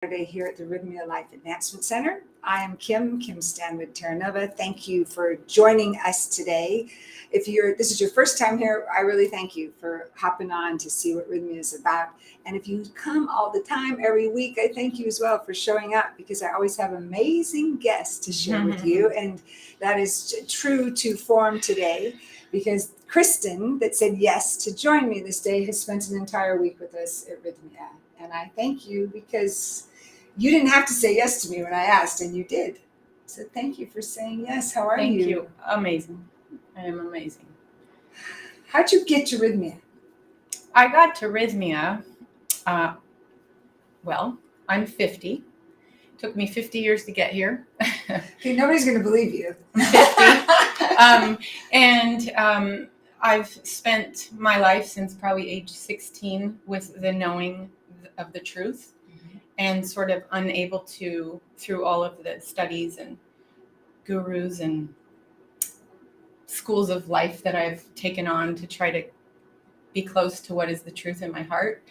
Saturday here at the Rythmia Life Advancement Center. I am Kim Stanwood, Terranova. Thank you for joining us today. If this is your first time here, I really thank you for hopping on to see what Rythmia is about. And if you come all the time, every week, I thank you as well for showing up, because I always have amazing guests to share with you. And that is true to form today, because Kristen, that said yes to join me this day, has spent an entire week with us at Rythmia. And I thank you, because you didn't have to say yes to me when I asked, and you did. So thank you for saying yes. How are you? Thank you. Amazing. I am amazing. How'd you get to Rythmia? I got to Rythmia, I'm 50. Took me 50 years to get here. Okay, nobody's going to believe you. I'm 50. I've spent my life since probably age 16 with the knowing of the truth, and sort of unable to, through all of the studies and gurus and schools of life that I've taken on to try to be close to what is the truth in my heart.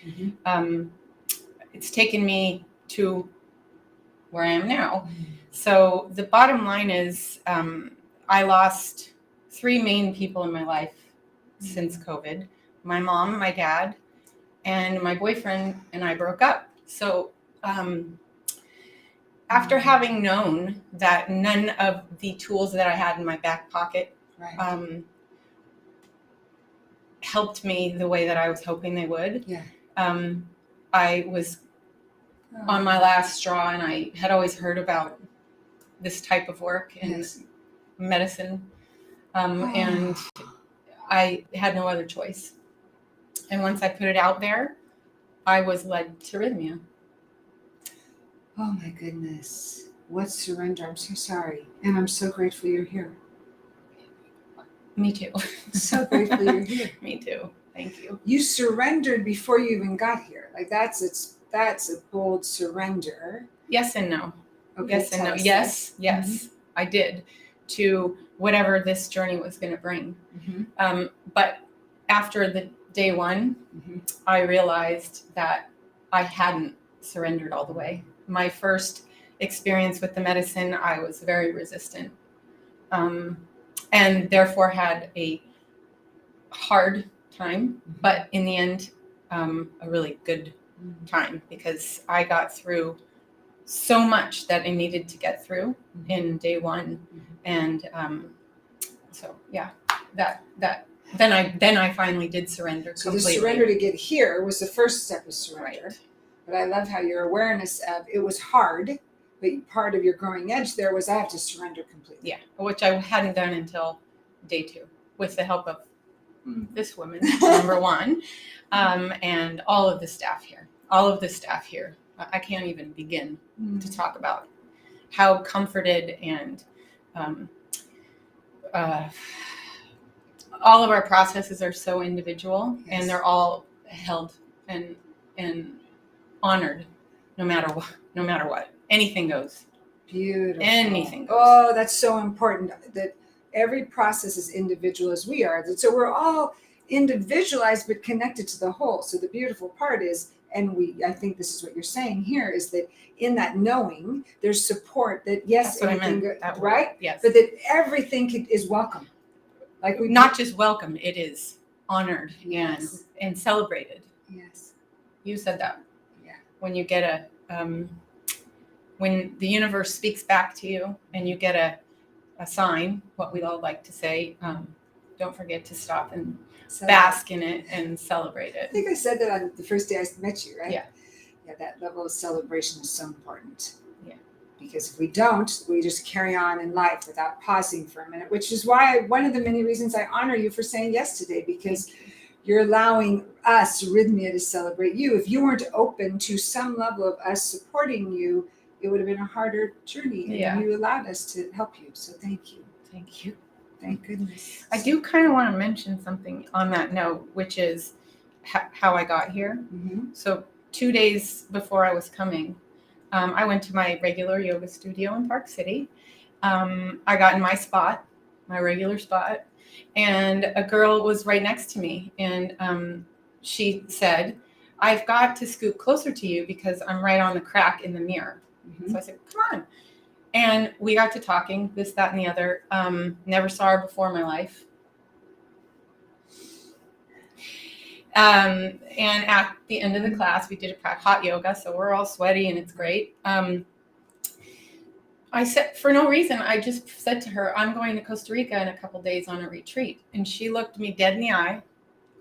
It's taken me to where I am now. So the bottom line is, I lost three main people in my life since COVID. My mom, my dad, and my boyfriend and I broke up. So after having known that none of the tools that I had in my back pocket helped me the way that I was hoping they would, I was on my last straw, and I had always heard about this type of work in medicine, and I had no other choice. And once I put it out there, I was led to Rythmia. Oh my goodness. What surrender. I'm so sorry. And I'm so grateful you're here. Me too. So grateful you're here. Me too. Thank you. You surrendered before you even got here. Like that's a bold surrender. Yes and no. Okay, yes and no. Yes. I did, to whatever this journey was going to bring. But after the day one, I realized that I hadn't surrendered all the way. My first experience with the medicine, I was very resistant, and therefore had a hard time, but in the end, a really good time, because I got through so much that I needed to get through in day one. And then I finally did surrender completely. So the surrender to get here was the first step of surrender. Right. But I love how your awareness of it was hard, but part of your growing edge there was, I have to surrender completely. Yeah, which I hadn't done until day two, with the help of this woman, number one, and all of the staff here. I can't even begin to talk about how comforted and all of our processes are so individual, and they're all held and honored, no matter what. Anything goes. Beautiful. Anything goes. Oh, that's so important, that every process is individual as we are. So we're all individualized but connected to the whole. So the beautiful part is, I think this is what you're saying here, is that in that knowing, there's support that That's what I meant, right? Yes. But that everything is welcome. Like not just welcome, it is honored and celebrated. Yes. You said that. Yeah. When you get when the universe speaks back to you and you get a sign, what we all like to say, don't forget to stop and bask in it and celebrate it. I think I said that on the first day I met you, right? Yeah. Yeah, that level of celebration is so important. Yeah. Because if we don't, we just carry on in life without pausing for a minute, which is why one of the many reasons I honor you for saying yes today, because you're allowing us, Rythmia, to celebrate you. If you weren't open to some level of us supporting you, it would have been a harder journey. And you allowed us to help you. So thank you. Thank you. Thank goodness. I do kind of want to mention something on that note, which is how I got here. So 2 days before I was coming, I went to my regular yoga studio in Park City. I got in my regular spot, and a girl was right next to me, and she said, I've got to scoot closer to you because I'm right on the crack in the mirror. Mhm. So I said, come on. And we got to talking, this, that, and the other. Never saw her before in my life. And at the end of the class, we did a hot yoga, so we're all sweaty and it's great. I said, for no reason, I just said to her, I'm going to Costa Rica in a couple days on a retreat. And she looked me dead in the eye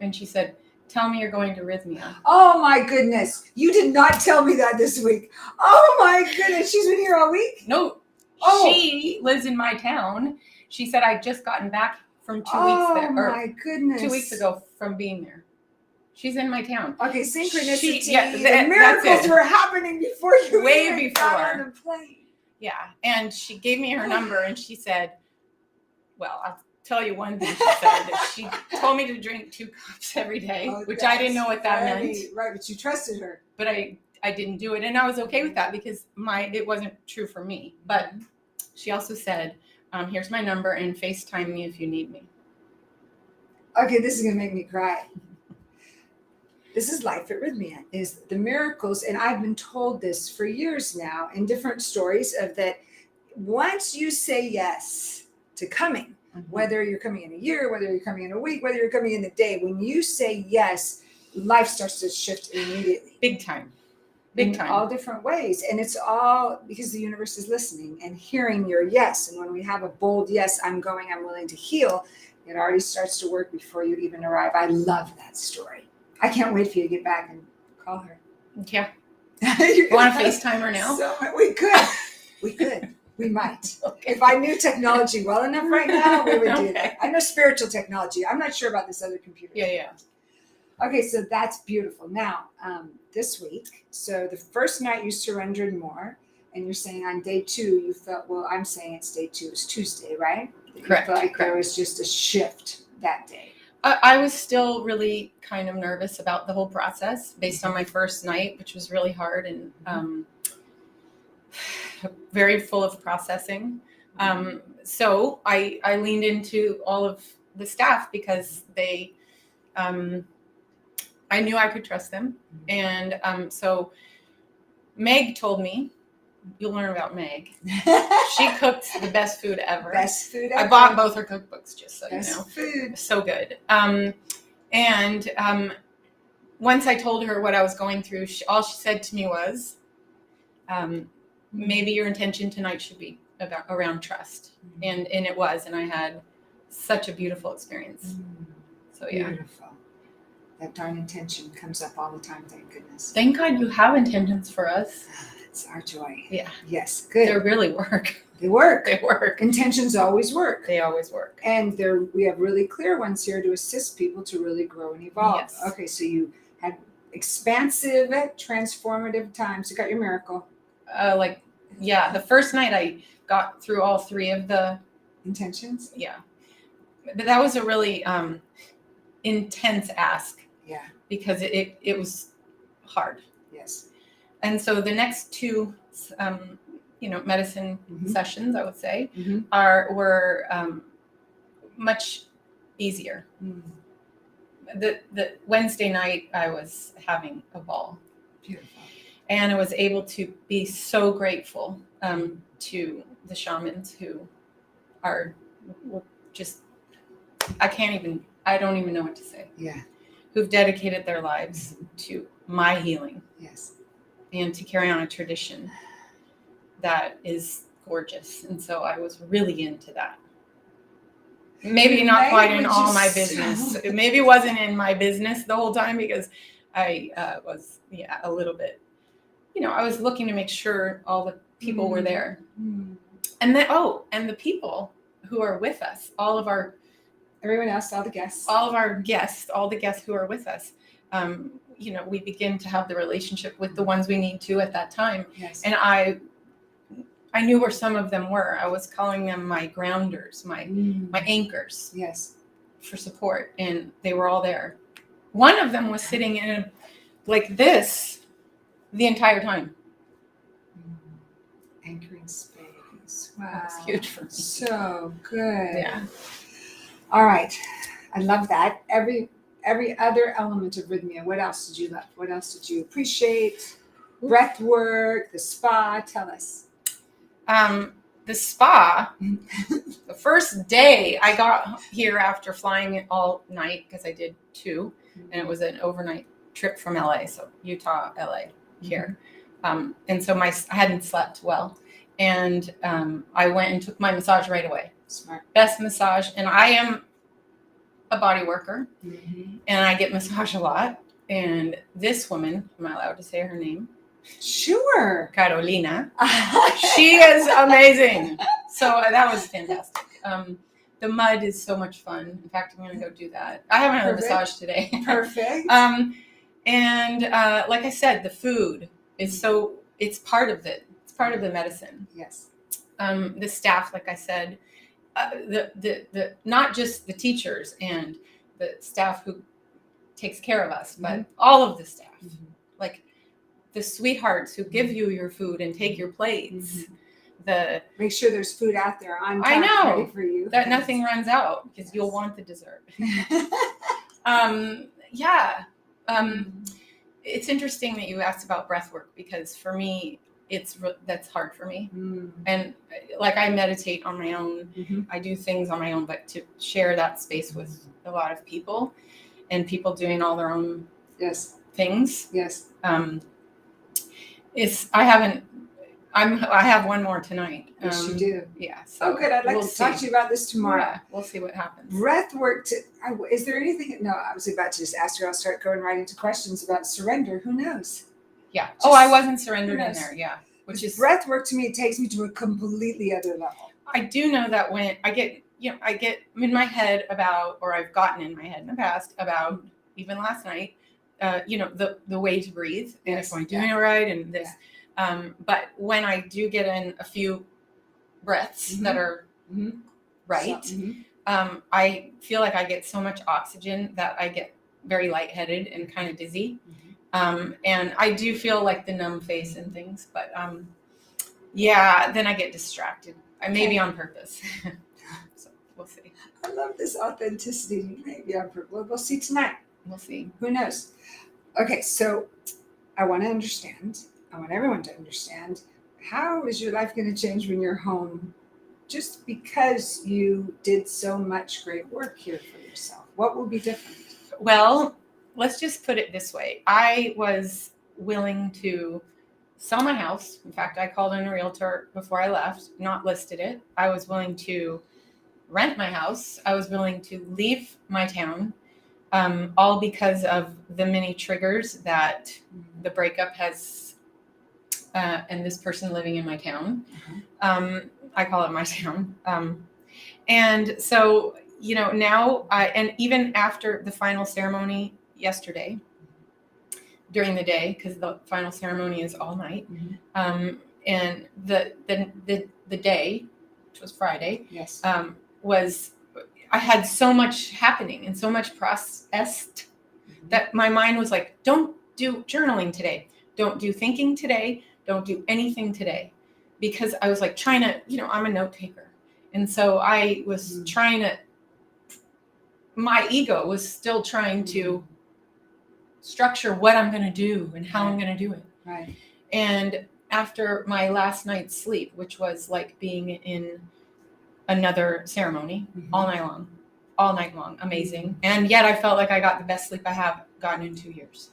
and she said, tell me you're going to Rythmia. Oh my goodness. You did not tell me that this week. Oh my goodness. She's been here all week? No, Oh. she lives in my town. She said, I'd just gotten back from 2 weeks there. Oh my goodness. 2 weeks ago from being there. She's in my town. Okay, synchronicity. The miracles were happening before you Way even before. got on the plane. Yeah. And she gave me her number and she said, well, I'll tell you one thing she said. She told me to drink 2 cups every day, which I didn't know what that meant. Right, but you trusted her. But I didn't do it. And I was okay with that because it wasn't true for me. But she also said, here's my number and FaceTime me if you need me. Okay, this is going to make me cry. This is life at Rythmia, is the miracles. And I've been told this for years now in different stories of that once you say yes to coming, whether you're coming in a year, whether you're coming in a week, whether you're coming in a day, when you say yes, life starts to shift immediately. Big time. Big time. In all different ways. And it's all because the universe is listening and hearing your yes. And when we have a bold yes, I'm going, I'm willing to heal, it already starts to work before you even arrive. I love that story. I can't wait for you to get back and call her. Yeah. You want to FaceTime her now? We could. We might. Okay. If I knew technology well enough right now, we would do that. I know spiritual technology. I'm not sure about this other computer. Yeah. Okay, so that's beautiful. Now, this week, so the first night you surrendered more, and you're saying on day 2, you felt, well, I'm saying it's day 2, it's Tuesday, right? Correct. You felt like there was just a shift that day. I was still really kind of nervous about the whole process based on my first night, which was really hard and very full of processing. So I leaned into all of the staff because they, I knew I could trust them. And so Meg told me, you'll learn about Meg. She cooks the best food ever. Best food ever. I bought both her cookbooks, just so best you know. Food. So good. And once I told her what I was going through, all she said to me was, maybe your intention tonight should be around trust. And it was, and I had such a beautiful experience. So yeah. Beautiful. That darn intention comes up all the time, thank goodness. Thank God you have intentions for us. It's our joy. Yeah. Yes, good. They really work. They work. They work. Intentions always work. They always work. And we have really clear ones here to assist people to really grow and evolve. Yes. Okay, so you had expansive, transformative times. You got your miracle. The first night I got through all 3 of the intentions. Yeah. But that was a really intense ask. Yeah. Because it was hard. Yes. And so the next 2 medicine sessions, I would say, were much easier. The Wednesday night I was having a ball. Beautiful. And I was able to be so grateful to the shamans who are just, I don't even know what to say. Yeah. Who've dedicated their lives to my healing. Yes. And to carry on a tradition that is gorgeous. And so I was really into that. Maybe not quite in all my business. Maybe it wasn't in my business the whole time because I was, a little bit, I was looking to make sure all the people were there. And then, and the people who are with us, everyone else, all the guests, all the guests who are with us, we begin to have the relationship with the ones we need to at that time. Yes. And I knew where some of them were. I was calling them my grounders, my anchors. Yes. For support. And they were all there. One of them was sitting in like this the entire time. Anchoring space. Wow. That was huge for me. So good. Yeah. All right. I love that. every other element of rythmia. What else did you love? What else did you appreciate? Breath work, the spa. Tell us. The spa, the first day I got here after flying all night, because I did two, and it was an overnight trip from LA, so Utah, LA, here. And so I hadn't slept well. And I went and took my massage right away. Smart. Best massage. And I am a body worker, Mm-hmm. and I get massage a lot. And this woman, am I allowed to say her name? Sure. Carolina. She is amazing. So that was fantastic. The mud is so much fun. In fact, I'm going to go do that. I have another massage today. Perfect. And like I said, the food is it's part of it. It's part of the medicine. Yes. The staff, like I said, the not just the teachers and the staff who takes care of us, but all of the staff, like the sweethearts who give you your food and take your plates. Make sure there's food out there on time, I know, ready for you. that nothing runs out, because you'll want the dessert. It's interesting that you asked about breath work, because for me, that's hard for me. And like, I meditate on my own. I do things on my own, but to share that space with a lot of people and people doing all their own things. Yes. I have one more tonight. Yes, you do. Yeah. So good. I'd like to talk to you about this tomorrow. Yeah, we'll see what happens. Breath work. Is there anything? No, I was about to just ask you. I'll start going right into questions about surrender. Who knows? Yeah. I wasn't surrendered in there. Yeah. Which is breath work to me. It takes me to a completely other level. I do know that when I get in my head about, or I've gotten in my head in the past about, even last night, the way to breathe, and if I'm doing it right, and this. But when I do get in a few breaths that are right, I feel like I get so much oxygen that I get very lightheaded and kind of dizzy. And I do feel like the numb face and things, but then I get distracted. Maybe on purpose. So we'll see. I love this authenticity. Maybe on purpose. We'll see tonight. We'll see. Who knows? Okay, so I want everyone to understand, how is your life going to change when you're home, just because you did so much great work here for yourself? What will be different? Well, let's just put it this way. I was willing to sell my house. In fact, I called in a realtor before I left, not listed it. I was willing to rent my house. I was willing to leave my town, all because of the many triggers that the breakup has, and this person living in my town. I call it my town. And so, now and even after the final ceremony yesterday, during the day, because the final ceremony is all night, and the day, which was Friday, I had so much happening and so much processed that my mind was like, don't do journaling today, don't do thinking today, don't do anything today, because I was like trying to, I'm a note taker, and so I was trying to. My ego was still trying to structure what I'm going to do and how I'm going to do it. Right. And after my last night's sleep, which was like being in another ceremony all night long, amazing. And yet I felt like I got the best sleep I have gotten in 2 years.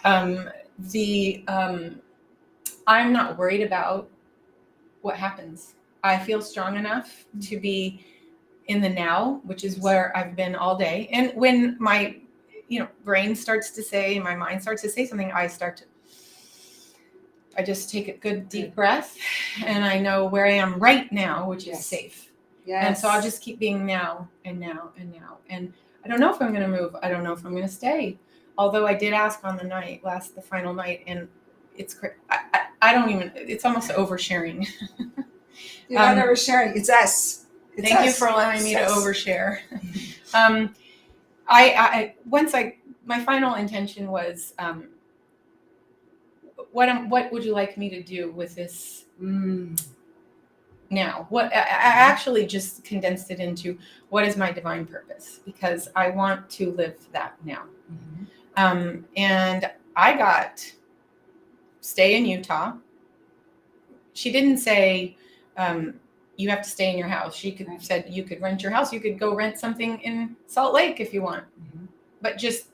I'm not worried about what happens. I feel strong enough to be in the now, which is where I've been all day. And when my brain starts to say, my mind starts to say something, I just take a good deep breath, and I know where I am right now, which is safe. Yes. And so I'll just keep being now and now and now. And I don't know if I'm going to move. I don't know if I'm going to stay. Although I did ask on the final night, and it's it's almost oversharing. You're not oversharing. It's us. Thank you for allowing me to overshare. My final intention was, what would you like me to do with this now? What I actually just condensed it into what is my divine purpose, because I want to live that now. And I got stay in Utah. She didn't say you have to stay in your house. She could said you could rent your house. You could go rent something in Salt Lake if you want, but just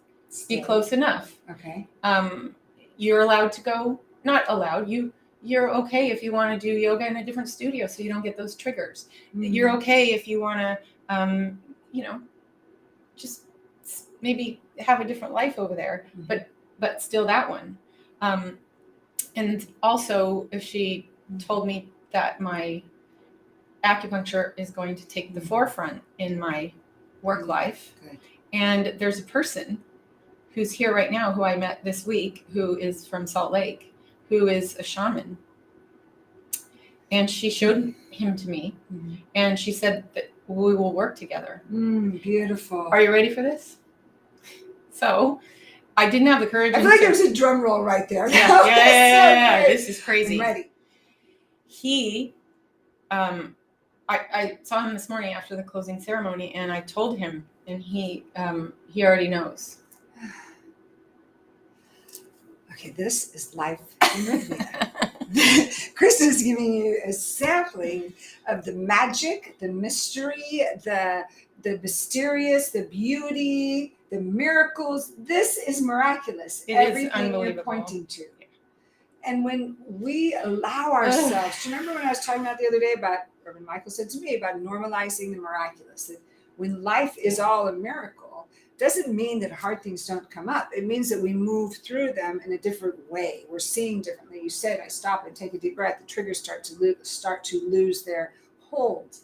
be close enough. Okay. You're allowed to go. Not allowed. You're okay if you want to do yoga in a different studio, so you don't get those triggers. You're okay if you want to, just maybe have a different life over there, but still that one. And also, if she told me that my acupuncture is going to take the forefront in my work life, and there's a person who's here right now who I met this week who is from Salt Lake, who is a shaman. And she showed him to me, and she said that we will work together. Beautiful. Are you ready for this? So I didn't have the courage. I feel like there was a drum roll right there. Yeah. This is crazy. I'm ready. He, I saw him this morning after the closing ceremony, and I told him, and he already knows. Okay, this is life in rythmia. Kristen is giving you a sampling of the magic, the mystery, the mysterious, the beauty, the miracles. This is miraculous. Everything you're pointing to. Yeah. And when we allow ourselves, do you remember when I was talking about the other day about, or when Michael said to me about normalizing the miraculous, that when life is all a miracle, doesn't mean that hard things don't come up. It means that we move through them in a different way. We're seeing differently. You said, I stop and take a deep breath. The triggers start to lose their hold.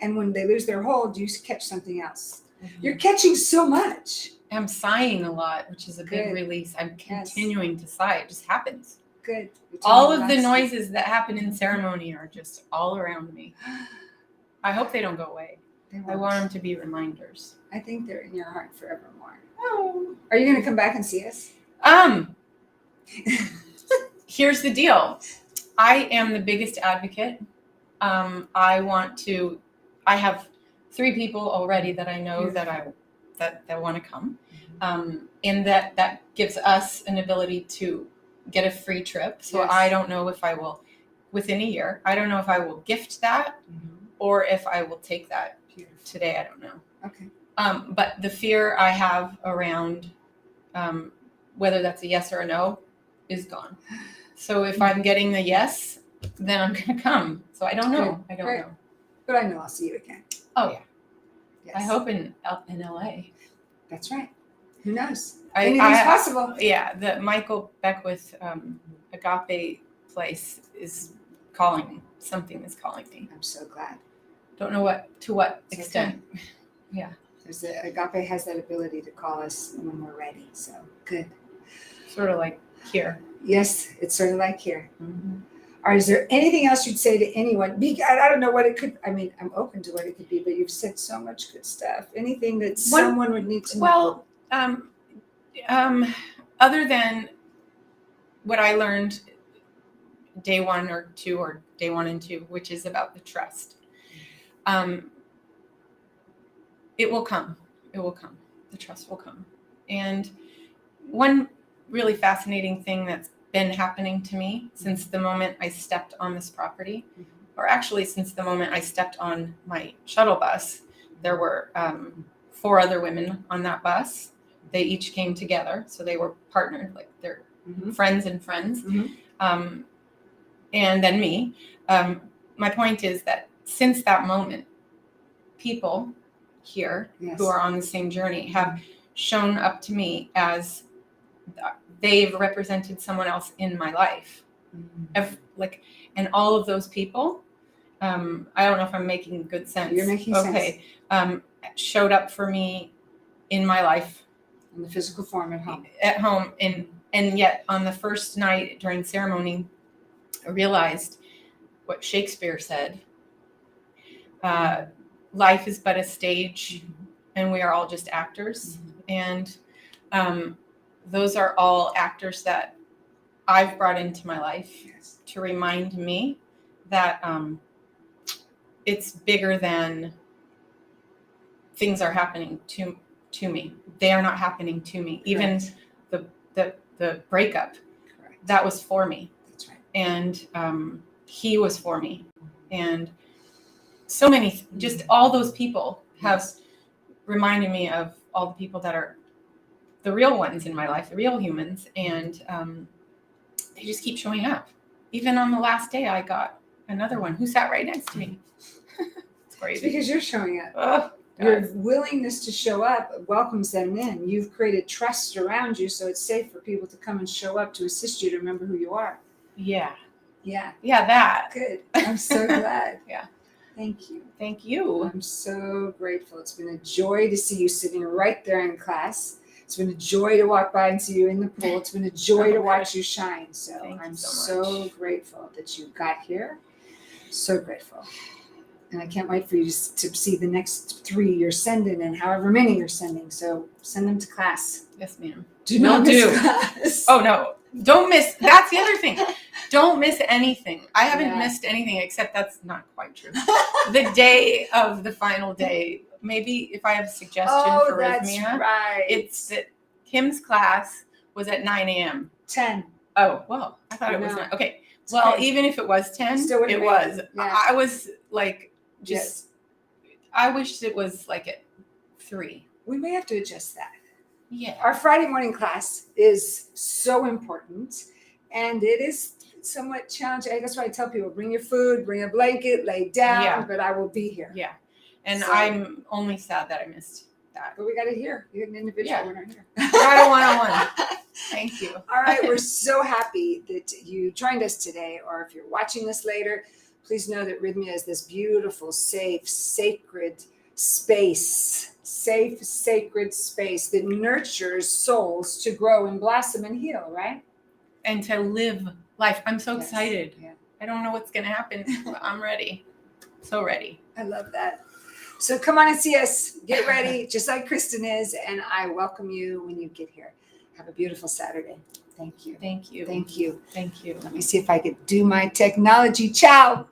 And when they lose their hold, you catch something else. You're catching so much. I'm sighing a lot, which is a big release. I'm continuing to sigh. It just happens. Good. All of the noises that happen in ceremony are just all around me. I hope they don't go away. I want them to be reminders. I think they're in your heart forevermore. Oh. Are you going to come back and see us? Here's the deal. I am the biggest advocate. I have 3 people already that I know that want to come. And that gives us an ability to get a free trip. So I don't know if I will, within a year, I don't know if I will gift that or if I will take that today. I don't know. Okay. But the fear I have around whether that's a yes or a no is gone. So if I'm getting the yes, then I'm going to come. So I don't know. I don't know. But I know I'll see you again. Oh, yeah. Yes. I hope in LA. That's right. Who knows? Anything's possible. Yeah. The Michael Beckwith Agape place is calling. Something is calling me. I'm so glad. Don't know to what extent. Okay. Yeah. Agape has that ability to call us when we're ready. So good. Sort of like here. Yes, it's sort of like here. Or is there anything else you'd say to anyone? I don't know what it could. I mean, I'm open to what it could be, but you've said so much good stuff. Anything that someone would need to know? Well, other than what I learned day 1 or 2, or day 1 and 2, which is about the trust. It will come. It will come. The trust will come. And one really fascinating thing that's been happening to me since the moment I stepped on this property, or actually since the moment I stepped on my shuttle bus, there were 4 other women on that bus. They each came together. So they were partnered, like they're friends and friends. And then me. My point is that since that moment, people here who are on the same journey have shown up to me as they've represented someone else in my life. And all of those people, I don't know if I'm making good sense. You're making sense. Okay. Showed up for me in my life. In the physical form at home. At home. And yet on the first night during ceremony, I realized what Shakespeare said. Life is but a stage, and we are all just actors. And those are all actors that I've brought into my life to remind me that it's bigger than things are happening to me. They are not happening to me. Even the breakup, Correct. that was for me. That's right. And he was for me. And so many, just all those people have reminded me of all the people that are the real ones in my life, the real humans. And they just keep showing up. Even on the last day, I got another one who sat right next to me. It's crazy. It's because you're showing up. Oh, Your willingness to show up welcomes them in. You've created trust around you, so it's safe for people to come and show up to assist you to remember who you are. yeah. Yeah. Yeah, that. Good. I'm so glad. Yeah. Thank you. Thank you. I'm so grateful. It's been a joy to see you sitting right there in class. It's been a joy to walk by and see you in the pool. It's been a joy to watch you shine. So Thank you I'm so so much. grateful that you got here. So grateful. And I can't wait for you to see the next 3 you're sending and however many you're sending. So send them to class. Yes, ma'am. Do not miss do. class. Oh, no. Don't miss. That's the other thing. Don't miss anything. I haven't Yeah. missed anything, except that's not quite true. The day of the final day, maybe if I have a suggestion for that's rythmia, right. it's that Kim's class was at 9 a.m. 10. Oh, well, I thought it was No. 9. Okay. It's Well, crazy. even if it was 10, Still wouldn't it make was. it. Yeah. I was like, Yes. I wished it was like at 3. We may have to adjust that. Yeah. Our Friday morning class is so important, and it is somewhat challenging. That's why I tell people, bring your food, bring a blanket, lay down, Yeah. but I will be here. Yeah. And So- I'm only sad that I missed that. But we got to hear. You're an individual. Yeah. We're not here. Got a one-on-one. Thank you. All right. We're so happy that you joined us today, or if you're watching this later, please know that Rythmia is this beautiful, safe, sacred space. Safe, sacred space that nurtures souls to grow and blossom and heal, right? And to live life. I'm so Yes. excited. Yeah. I don't know what's going to happen, but I'm ready. So ready. I love that. So come on and see us. Get ready, just like Kristen is, and I welcome you when you get here. Have a beautiful Saturday. Thank you. Thank you. Thank you. Thank you. Let me see if I could do my technology. Ciao.